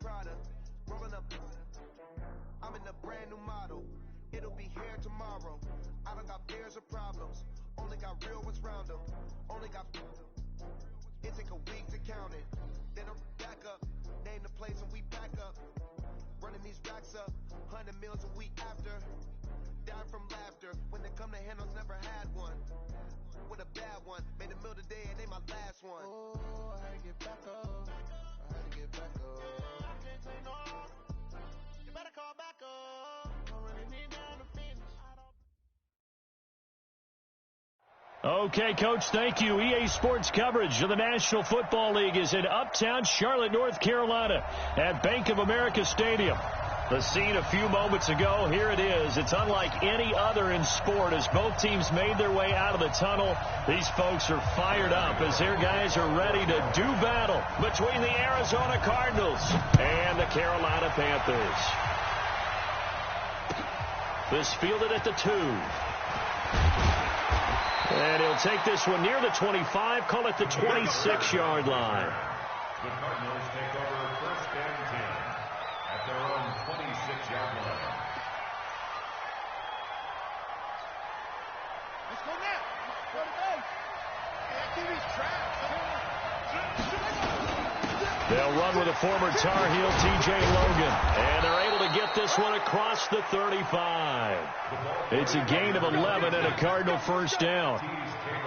Prada, rolling up. I'm in a brand new model. It'll be here tomorrow. I don't got fears or problems. Only got real ones round them. Only got. It take a week to count it. Then I'm back up. Name the place and we back up. Running these racks up. 100 meals a week after. Die from laughter. When they come to handles, never had one. With a bad one. Made a meal today and they my last one. Oh, I had to get back up. I had to get back up. I can't take no. You better call back up. Don't really need down to finish. Okay, Coach, thank you. EA Sports coverage of the National Football League is in uptown Charlotte, North Carolina at Bank of America Stadium. The scene a few moments ago, here it is. It's unlike any other in sport as both teams made their way out of the tunnel. These folks are fired up as their guys are ready to do battle between the Arizona Cardinals and the Carolina Panthers. This fielded at the 2. And he'll take this one near the 25, call it the 26-yard line. The Cardinals take over first and 10 at their own 26-yard line. Let's go now. Let's go to base. Activity's trapped. They'll run with a former Tar Heel, T.J. Logan. And they're able to get this one across the 35. It's a gain of 11 and a Cardinal first down.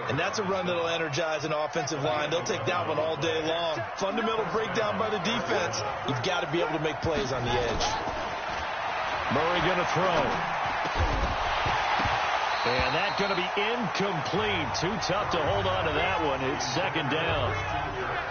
And that's a run that'll energize an offensive line. They'll take that one all day long. Fundamental breakdown by the defense. You've got to be able to make plays on the edge. Murray going to throw. And that's going to be incomplete. Too tough to hold on to that one. It's second down.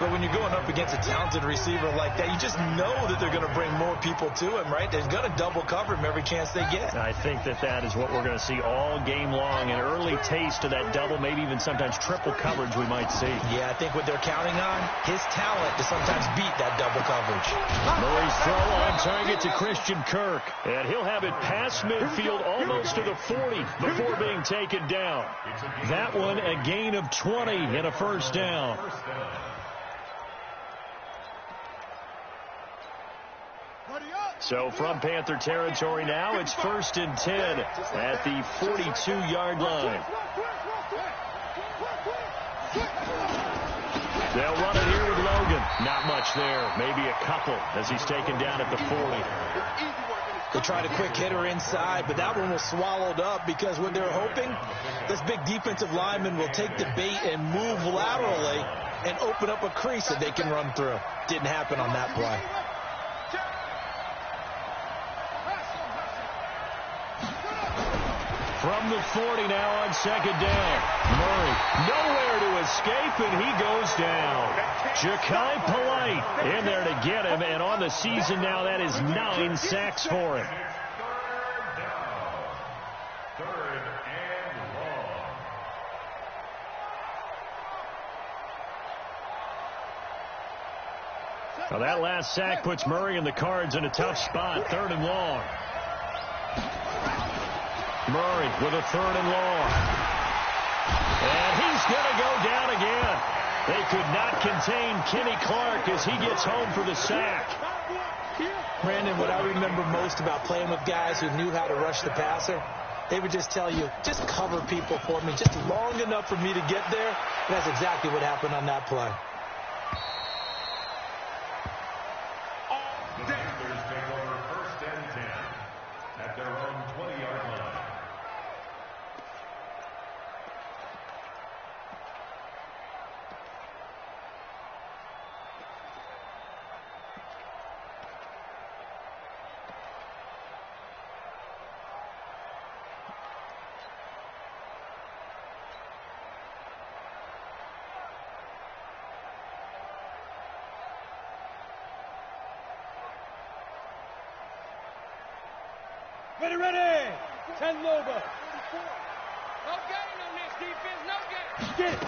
But when you're going up against a talented receiver like that, you just know that they're going to bring more people to him, right? They're going to double cover him every chance they get. I think that is what we're going to see all game long. An early taste of that double, maybe even sometimes triple coverage we might see. Yeah, I think what they're counting on, his talent to sometimes beat that double coverage. Murray's throw on target to Christian Kirk. And he'll have it past midfield almost to the 40 before being taken down. That one a gain of 20 and a first down. So from Panther territory now, it's first and 10 at the 42-yard line. They'll run it here with Logan. Not much there. Maybe a couple as he's taken down at the 40. They tried a quick hitter inside, but that one was swallowed up because what they're hoping, this big defensive lineman will take the bait and move laterally and open up a crease that they can run through. Didn't happen on that play. From the 40 now on second down. Murray nowhere to escape, and he goes down. Ja'Kai Polite in there to get him, and on the season now, that is 9 sacks for him. Third and long. Now that last sack puts Murray and the Cards in a tough spot. Third and long. Murray with a third and long. And he's going to go down again. They could not contain Kenny Clark as he gets home for the sack. Brandon, what I remember most about playing with guys who knew how to rush the passer, they would just tell you, just cover people for me, just long enough for me to get there. And that's exactly what happened on that play. The Panthers take over first and 10 at their own 20-yard line. Ready. 10 Loba. No gain on this defense. No gain. Get it.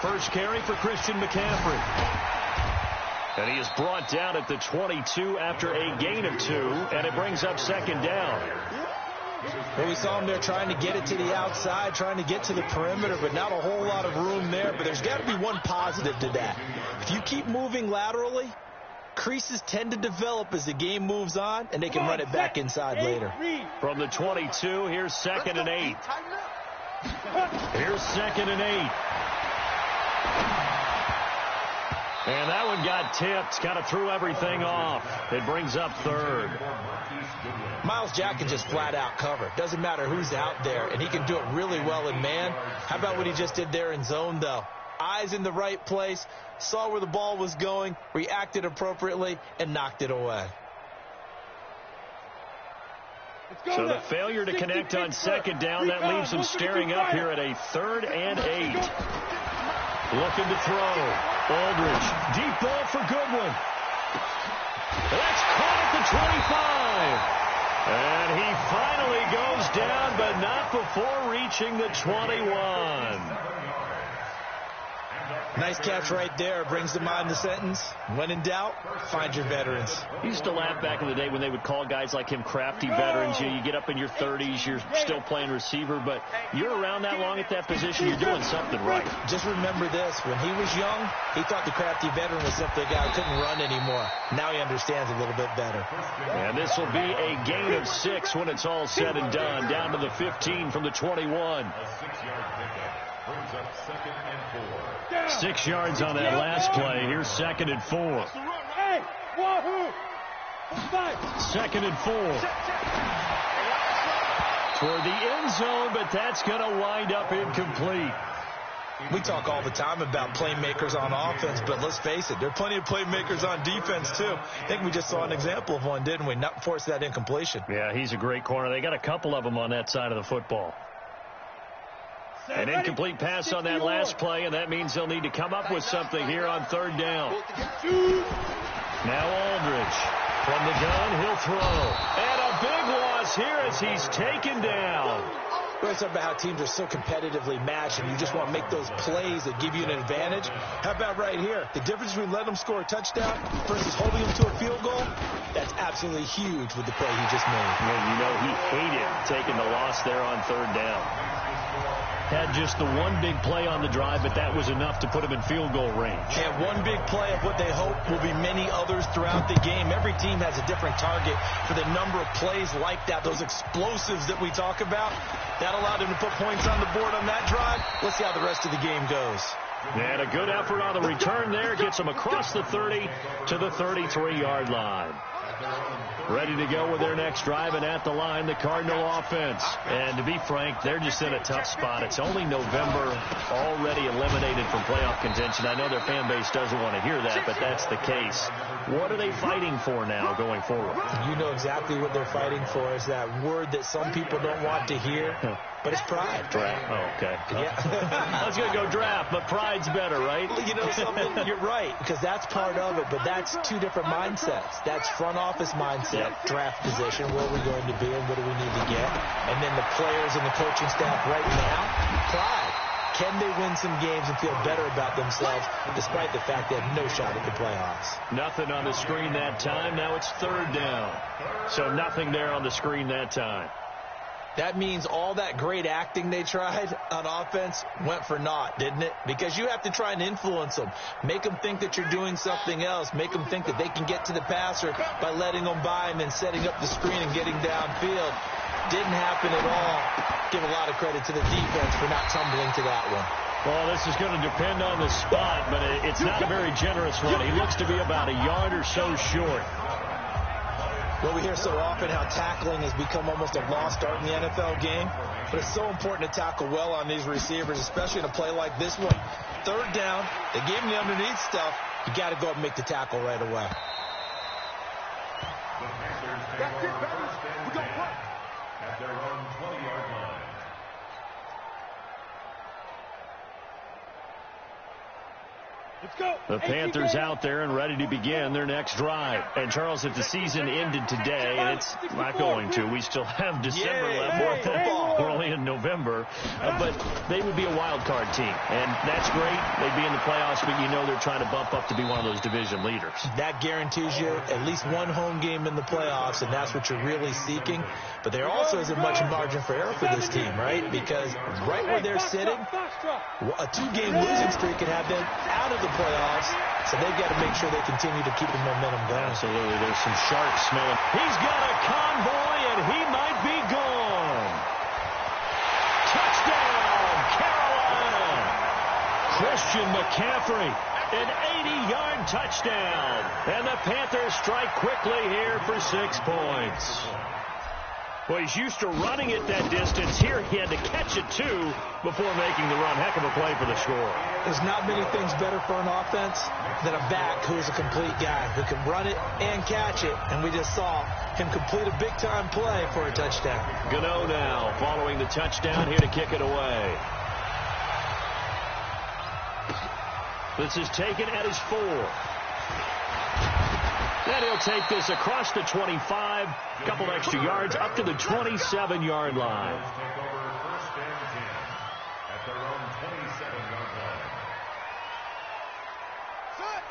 First carry for Christian McCaffrey. And he is brought down at the 22 after a gain of 2, and it brings up second down. Well, we saw him there trying to get it to the outside, trying to get to the perimeter, but not a whole lot of room there. But there's got to be one positive to that. If you keep moving laterally, Creases tend to develop as the game moves on, and they can run it back inside later. From the 22, here's 2nd and 8. Here's 2nd and 8. And that one got tipped, kind of threw everything off. It brings up 3rd. Miles Jack can just flat out cover. Doesn't matter who's out there, and he can do it really well in man. How about what he just did there in zone, though? Eyes in the right place, saw where the ball was going, reacted appropriately, and knocked it away. So the failure to connect on 2nd down, that leaves him staring up here at a 3rd and 8. Looking to throw. Aldridge, deep ball for Goodwin. That's caught at the 25. And he finally goes down, but not before reaching the 21. Nice catch right there. Brings to mind the sentence, when in doubt, find your veterans. He used to laugh back in the day when they would call guys like him crafty veterans. You get up in your 30s, you're still playing receiver, but you're around that long at that position, you're doing something right. Just remember this. When he was young, he thought the crafty veteran was simply a guy who couldn't run anymore. Now he understands a little bit better. And this will be a gain of 6 when it's all said and done. Down to the 15 from the 21. A 6-yard pickup brings up 2nd and 4. 6 yards on that last play. Here's 2nd and 4. Hey, wahoo! 2nd and 4. Toward the end zone, but that's going to wind up incomplete. We talk all the time about playmakers on offense, but let's face it, there are plenty of playmakers on defense, too. I think we just saw an example of one, didn't we? Not force that incompletion. Yeah, he's a great corner. They got a couple of them on that side of the football. An incomplete pass on that last play, and that means they'll need to come up with something here on 3rd down. Now Aldridge from the gun, he'll throw. And a big loss here as he's taken down. We're talking about how teams are so competitively matched, and you just want to make those plays that give you an advantage. How about right here? The difference between letting them score a touchdown versus holding them to a field goal, that's absolutely huge with the play he just made. And you know he hated taking the loss there on 3rd down. Had just the one big play on the drive, but that was enough to put him in field goal range. And one big play of what they hope will be many others throughout the game. Every team has a different target for the number of plays like that, those explosives that we talk about. That allowed him to put points on the board on that drive. Let's see how the rest of the game goes. And a good effort on the return there. Gets him across the 30 to the 33-yard line. Ready to go with their next drive, and at the line, the Cardinal offense. And to be frank, they're just in a tough spot. It's only November, already eliminated from playoff contention. I know their fan base doesn't want to hear that, but that's the case. What are they fighting for now going forward? You know exactly what they're fighting for. Is that word that some people don't want to hear, but it's pride. Draft. Oh, okay. Yeah. I was going to go draft, but pride's better, right? Well, you know something? You're right, because that's part of it, but that's two different mindsets. That's front office mindset, draft position, where we're going to be and what do we need to get. And then the players and the coaching staff right now, pride. Can they win some games and feel better about themselves despite the fact they have no shot at the playoffs? Nothing on the screen that time. Now it's 3rd down. So nothing there on the screen that time. That means all that great acting they tried on offense went for naught, didn't it? Because you have to try and influence them. Make them think that you're doing something else. Make them think that they can get to the passer by letting them by and then setting up the screen and getting downfield. Didn't happen at all. Give a lot of credit to the defense for not tumbling to that one. Well, this is going to depend on the spot, but it's not a very generous one. He looks to be about a yard or so short. Well, we hear so often how tackling has become almost a lost art in the NFL game, but it's so important to tackle well on these receivers, especially in a play like this one. 3rd down, they gave him the underneath stuff. You got to go up and make the tackle right away. That's it, baby. We got one. At their own 20-yard line. Let's go. The Panthers out there and ready to begin their next drive. And, Charles, if the season ended today, and it's not going to, we still have December left. We're only in November. But they would be a wild card team. And that's great. They'd be in the playoffs, but you know they're trying to bump up to be one of those division leaders. That guarantees you at least one home game in the playoffs, and that's what you're really seeking. But there also isn't much margin for error for this team, right? Because right where they're sitting, a 2-game losing streak could have them out of the playoffs So they've got to make sure they continue to keep the momentum going. Absolutely. There's some sharp smelling. He's got a convoy, and he might be gone. Touchdown, Carolina. Christian McCaffrey, an 80-yard touchdown. And the Panthers strike quickly here for 6 points. Well, he's used to running it that distance. Here he had to catch it, too, before making the run. Heck of a play for the score. There's not many things better for an offense than a back who's a complete guy who can run it and catch it. And we just saw him complete a big-time play for a touchdown. Gano now following the touchdown here to kick it away. This is taken at his 4. Then he'll take this across the 25, a couple extra yards up to the 27-yard line. Take over first and 10 at their own 27-yard line.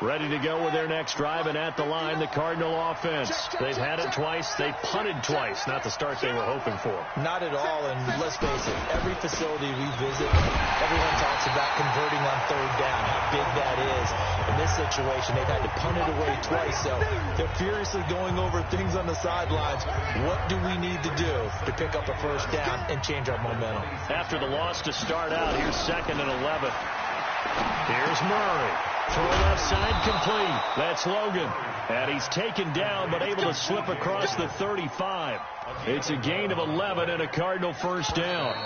Ready to go with their next drive, and at the line, the Cardinal offense. They've had it twice. They've punted twice. Not the start they were hoping for. Not at all, and let's face it, every facility we visit, everyone talks about converting on third down, how big that is. In this situation, they've had to punt it away twice, so they're furiously going over things on the sidelines. What do we need to do to pick up a first down and change our momentum? After the loss to start out, here's 2nd and 11. Here's Murray. Throw left side complete. That's Logan. And he's taken down but able to slip across the 35. It's a gain of 11 and a Cardinal first down.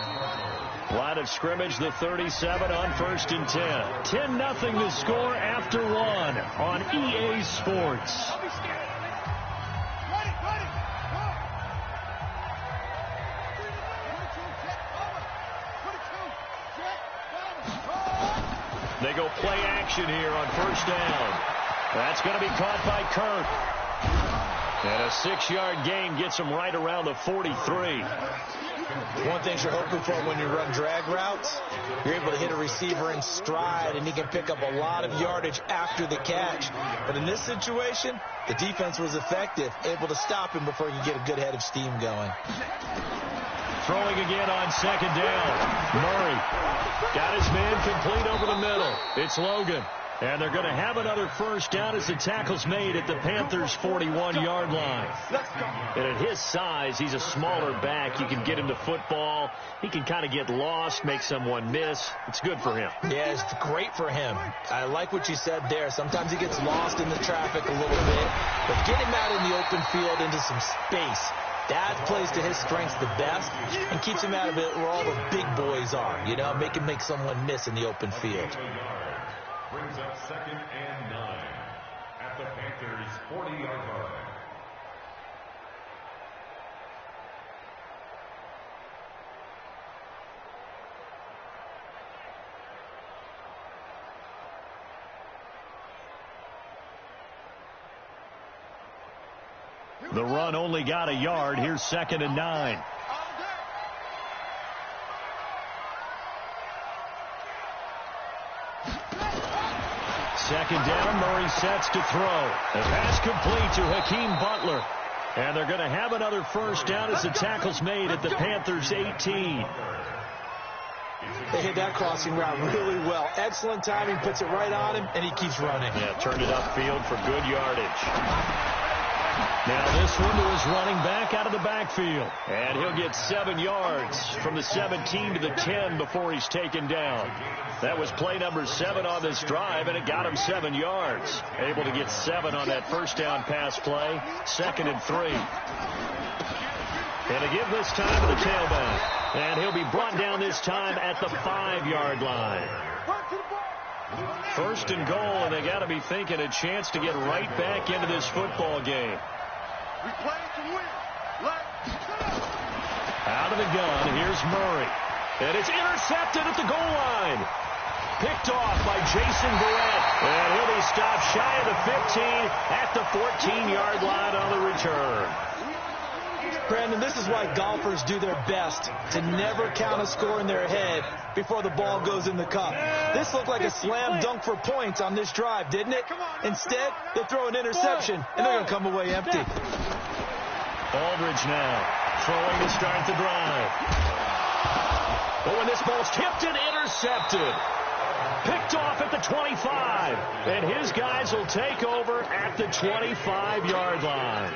Line of scrimmage, the 37 on 1st and 10. 10-0 the score after 1 on EA Sports. They go play action here on 1st down. That's going to be caught by Kirk. And a 6-yard gain gets him right around the 43. One thing you're hoping for when you run drag routes, you're able to hit a receiver in stride, and he can pick up a lot of yardage after the catch. But in this situation, the defense was effective, able to stop him before he could get a good head of steam going. Throwing again on 2nd down. Murray got his man complete over the middle. It's Logan. And they're going to have another first down as the tackle's made at the Panthers' 41-yard line. And at his size, he's a smaller back. You can get him the football. He can kind of get lost, make someone miss. It's good for him. Yeah, it's great for him. I like what you said there. Sometimes he gets lost in the traffic a little bit. But get him out in the open field into some space. That plays to his strengths the best and keeps him out of it where all the big boys are. You know, make him make someone miss in the open field. Brings up 2nd and 9 at the Panthers' 40-yard line. The run only got a yard. Here's 2nd and 9. Second down, Murray sets to throw. The pass complete to Hakeem Butler. And they're going to have another first down as the tackle's made at the Panthers' 18. They hit that crossing route really well. Excellent timing, puts it right on him, and he keeps running. Yeah, turned it upfield for good yardage. Now this one to his running back out of the backfield. And he'll get 7 yards from the 17 to the 10 before he's taken down. That was play number 7 on this drive, and it got him 7 yards. Able to get 7 on that first down pass play. 2nd and 3. And to give this time to the tailback. And he'll be brought down this time at the 5-yard line. 1st and goal, and they got to be thinking a chance to get right back into this football game. Out of the gun, here's Murray. And it's intercepted at the goal line. Picked off by Jason Barrett. And he'll be stopped shy of the 15 at the 14-yard line on the return. Brandon, this is why golfers do their best to never count a score in their head before the ball goes in the cup. This looked like a slam dunk for points on this drive, didn't it? Instead, they throw an interception, and they're going to come away empty. Aldridge now throwing to start the drive. But when this ball's tipped and intercepted. Picked off at the 25. And his guys will take over at the 25-yard line.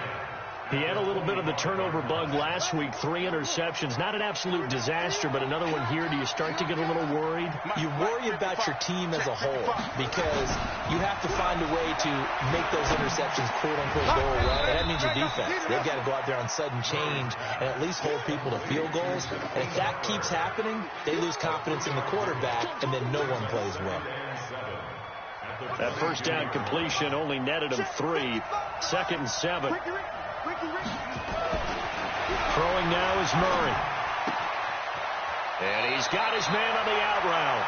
He had a little bit of the turnover bug last week, 3 interceptions. Not an absolute disaster, but another one here. Do you start to get a little worried? You worry about your team as a whole because you have to find a way to make those interceptions, quote-unquote, go away. And that means your defense. They've got to go out there on sudden change and at least hold people to field goals. And if that keeps happening, they lose confidence in the quarterback, and then no one plays well. That first down completion only netted him 3. 2nd and 7. Throwing now is Murray. And he's got his man on the out route.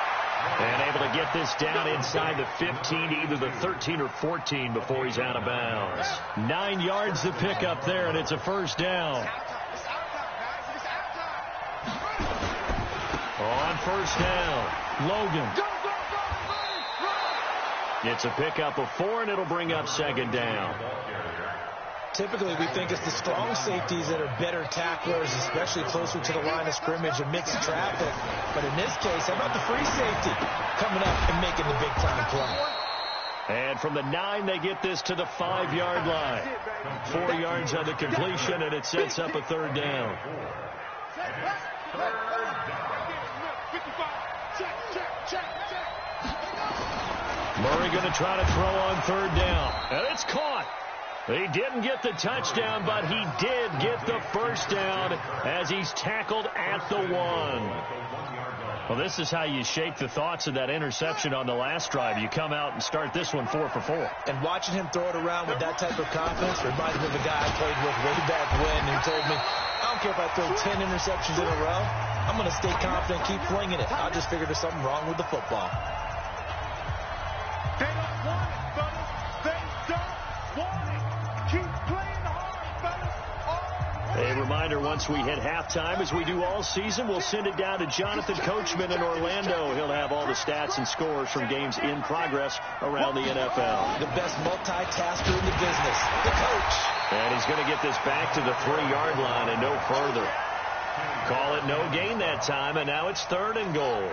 And able to get this down inside the 15, either the 13 or 14 before he's out of bounds. 9 yards to pick up there, and it's a first down. On first down, Logan. It's a pickup of 4, and it'll bring up 2nd down. Typically, we think it's the strong safeties that are better tacklers, especially closer to the line of scrimmage amidst traffic. But in this case, how about the free safety coming up and making the big-time play? And from the 9, they get this to the 5-yard line. 4 yards on the completion, and it sets up a 3rd down. Murray going to try to throw on 3rd down. And it's caught. He didn't get the touchdown, but he did get the first down as he's tackled at the 1. Well, this is how you shake the thoughts of that interception on the last drive. You come out and start this one 4 for 4. And watching him throw it around with that type of confidence reminds me of a guy I played with way back when who told me, I don't care if I throw 10 interceptions in a row. I'm going to stay confident, keep flinging it. I just figured there's something wrong with the football. They don't want it, fellas. They don't want it. Keep playing hard, fellas. A reminder, once we hit halftime, as we do all season, we'll send it down to Jonathan Coachman in Orlando. He'll have all the stats and scores from games in progress around the NFL. The best multitasker in the business, the coach. And he's going to get this back to the 3-yard line and no further. Call it no gain that time, and now it's 3rd and goal.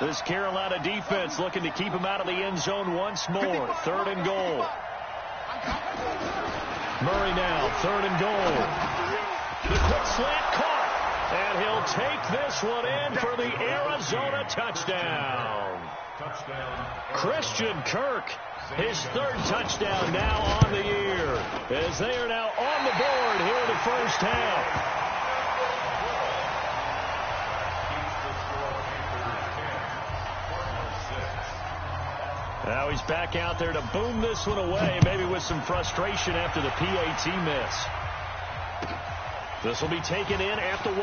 This Carolina defense looking to keep him out of the end zone once more. 3rd and goal. Murray now, 3rd and goal. The quick slant caught. And he'll take this one in for the Arizona touchdown. Christian Kirk, his 3rd touchdown now on the year, as they are now on the board here in the first half. Now he's back out there to boom this one away, maybe with some frustration after the PAT miss. This will be taken in at the 1.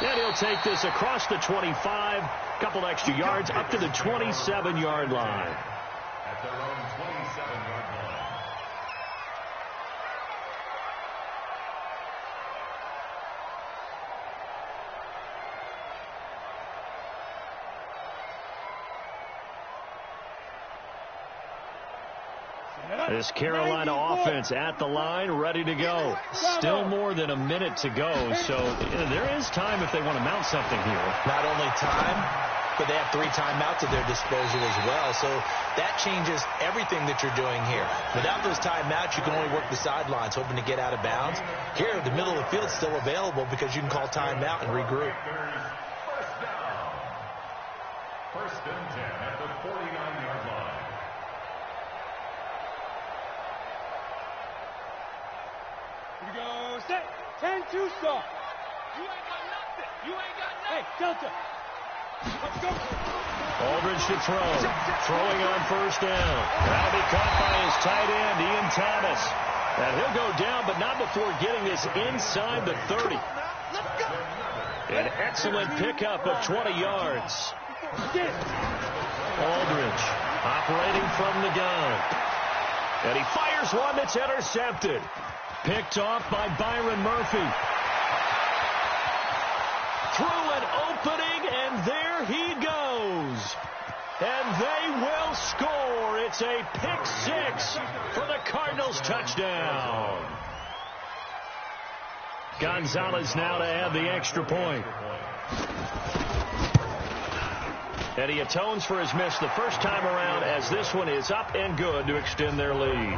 And he'll take this across the 25, couple extra yards, up to the 27-yard line. At their own 27-yard line. This Carolina offense at the line, ready to go. Still more than a minute to go, so there is time if they want to mount something here. Not only time, but they have 3 timeouts at their disposal as well, so that changes everything that you're doing here. Without those timeouts, you can only work the sidelines, hoping to get out of bounds. Here, the middle of the field is still available because you can call timeout and regroup. First down. 1st and 10 at the 49-yard line. Here we go. Set. 10-2 start. You ain't got nothing. You ain't got nothing. Hey, Delta. Let's go. Aldridge to throw. Throwing on first down. That'll be caught by his tight end, Ian Thomas. And he'll go down, but not before getting this inside the 30. An excellent pickup of 20 yards. Aldridge operating from the gun. And he fires one that's intercepted. Picked off by Byron Murphy. Through an opening, and there he goes. And they will score. It's a pick 6 for the Cardinals touchdown. Gonzalez now to add the extra point. And he atones for his miss the first time around as this one is up and good to extend their lead.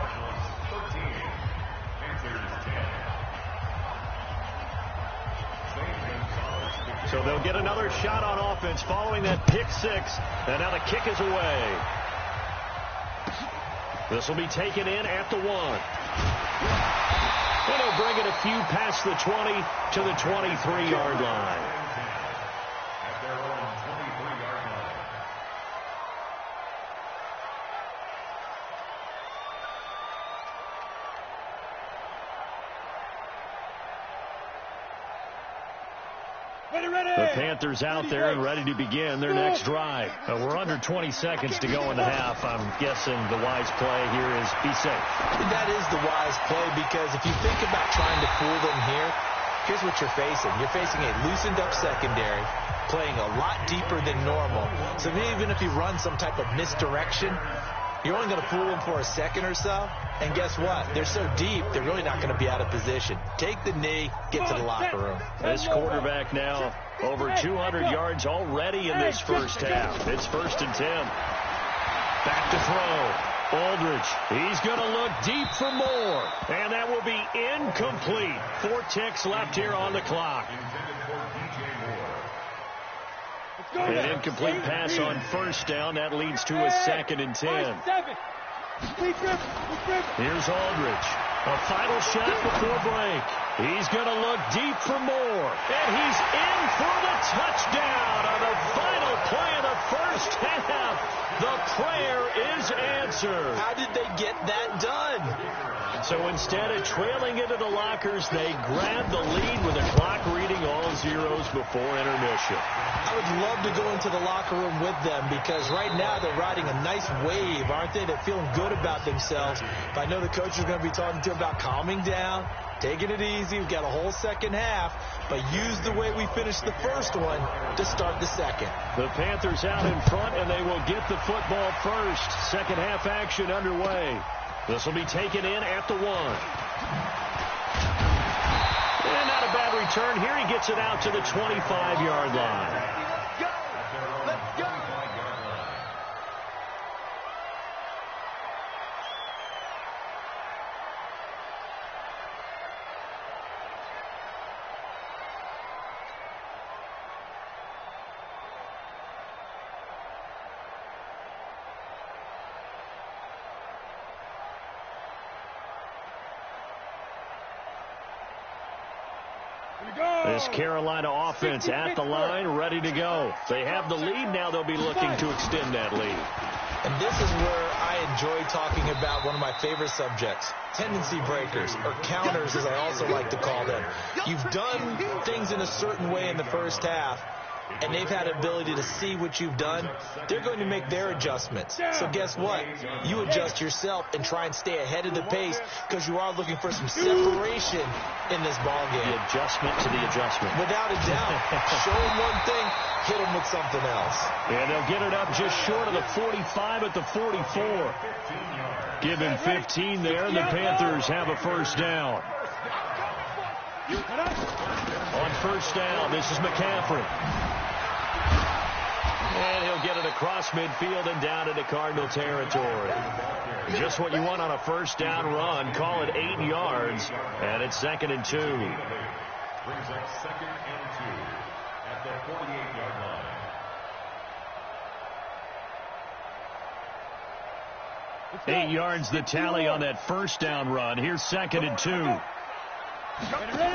So they'll get another shot on offense following that pick six. And now the kick is away. This will be taken in at the 1. And he'll bring it a few past the 20 to the 23-yard line. At their own 23-yard line. The Panthers out there and ready to begin their next drive. We're under 20 seconds to go in the half. I'm guessing the wise play here is be safe. That is the wise play, because if you think about trying to fool them here, here's what you're facing. You're facing a loosened up secondary, playing a lot deeper than normal. So even if you run some type of misdirection, you're only going to fool them for a second or so. And guess what? They're so deep, they're really not going to be out of position. Take the knee, get to the locker room. This quarterback now over 200 yards already in this first half. It's 1st and 10. Back to throw. Aldridge, he's going to look deep for more. And that will be incomplete. 4 ticks left here on the clock. An incomplete pass on first down. That leads to a 2nd and 10. Here's Aldridge. A final shot before break. He's going to look deep for more. And he's in for the touchdown on the final play of the first half. The prayer is answered. How did they get that done? So instead of trailing into the lockers, they grabbed the lead with the clock reading all zeros before intermission. I would love to go into the locker room with them, because right now they're riding a nice wave, aren't they? They're feeling good about themselves. But I know the coach is going to be talking to them about calming down, taking it easy. We've got a whole second half, but use the way we finished the first one to start the second. The Panthers out in front, and they will get the football first. Second half action underway. This will be taken in at the 1. And not a bad return. Here he gets it out to the 25-yard line. Let's go. This Carolina offense at the line, ready to go. They have the lead. Now they'll be looking to extend that lead. And this is where I enjoy talking about one of my favorite subjects, tendency breakers, or counters as I also like to call them. You've done things in a certain way in the first half, and they've had ability to see what you've done. They're going to make their adjustments. So guess what? You adjust yourself and try and stay ahead of the pace, because you are looking for some separation in this ball game. The adjustment to the adjustment. Without a doubt. Show them one thing, hit them with something else. And they'll get it up just short of the 45 at the 44. Give him 15 there, and the Panthers have a first down. On first down, this is McCaffrey. And he'll get it across midfield and down into Cardinal territory. Just what you want on a first down run. Call it 8 yards, and it's 2nd and 2. Brings up 2nd and 2 at the 48-yard line. 8 yards the tally on that first down run. Here's 2nd and 2.